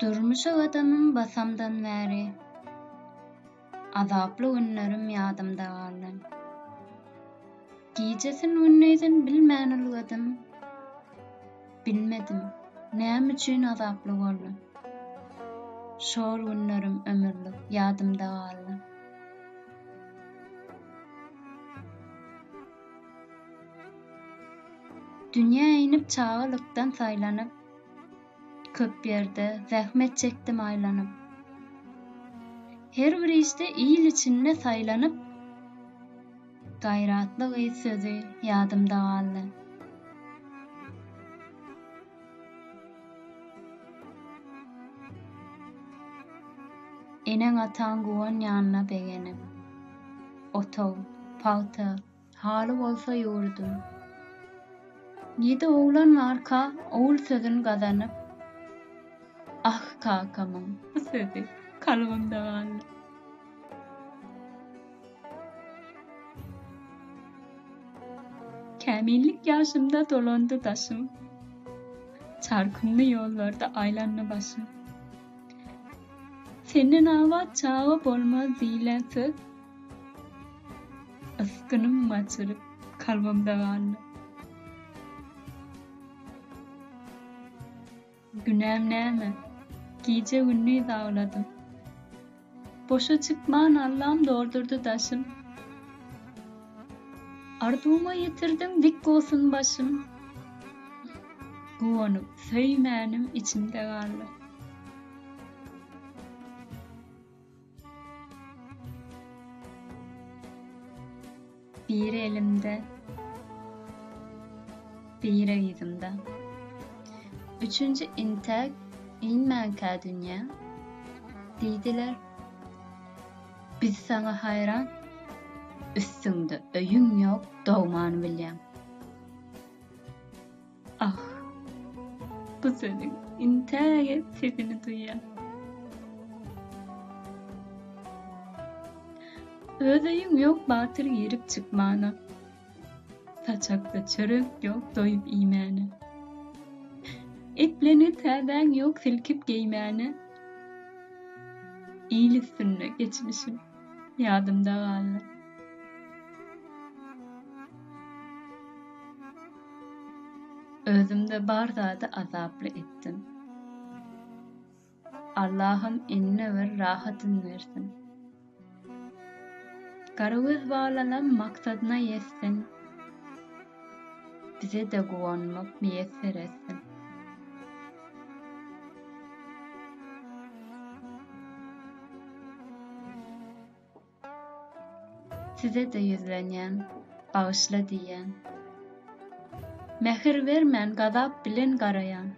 Durmuşa adamım basamdan bäri. Azaplı günlerim ýadymda galy. Gijesin günneýden bilmän ılgadym. Bilmedim, näme üçin azaply boldy. Şol günlerim ömürlük ýadymda galy. Dünýä inip çağalykdan saýlanyp, köp ýerde zähmet çekdim aýlanyp. Her bir işte iyil içinde saýlanyp, gaýratly gyz sözi ýadymda galy. Eneň ataň gowan ýanyna begenip, otaw, palta, haly bolsa ýurdum. Ýedi oglan arka oğul sözün gazanyp, ah kakamam sözi kalbymda galy. Kämillik ýaşymda dolandy daşym, çarkynly ýollarda aýlandy başym. Senden awat çağa bolmaz diýlen söz, ıskynym maçyryp kalbymda galy. Günäm näme? Gije günni dağladım. Boşa çıkman Allah'ım doldurdu daşım. Arduuma yitirdim dik olsun başım. Guvanup söymänim içimde galy. Bir elimde, bir ýüzümde. Üçüncü intek, inmän kä dünýä. Diýdiler, biz sana hayran, üstüňde öýüň ýok, dogmany bilýän. Ah, bu sözüň intäge sesini duýýan. Öýüň ýok batyr ýerip çykmana, saçakda çörek ýok doýup iýmäne. Epleni täzäň ýok silkip geýmäne. İyil üstüne geçmişim ýadymda galy. Özümde bar zady azaply etdim. Allah'ım inne bir rahatyn versin. Garagöz bağlanan maksadyna ýetsin. Bize de guwanmak müýesser etsin. Size de yüzlenýän, bağışla diýen. Mehir vermän gazap bilen garayan.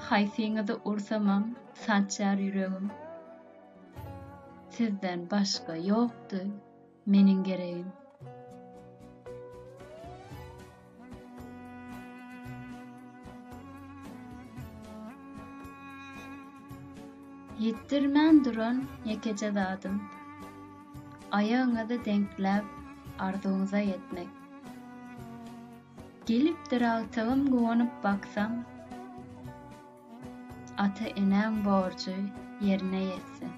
Haýsyňyzy ursamam, sançar ýüregim. Sizden başga ýokdy meniň geregim. Yetdirmän duran ýekece zadym. Ayaňyzy denkläp arzuňyza ýetmek. Gelipdir agtagym gowanyp baksam, ata enäň borjy ýerine ýetse.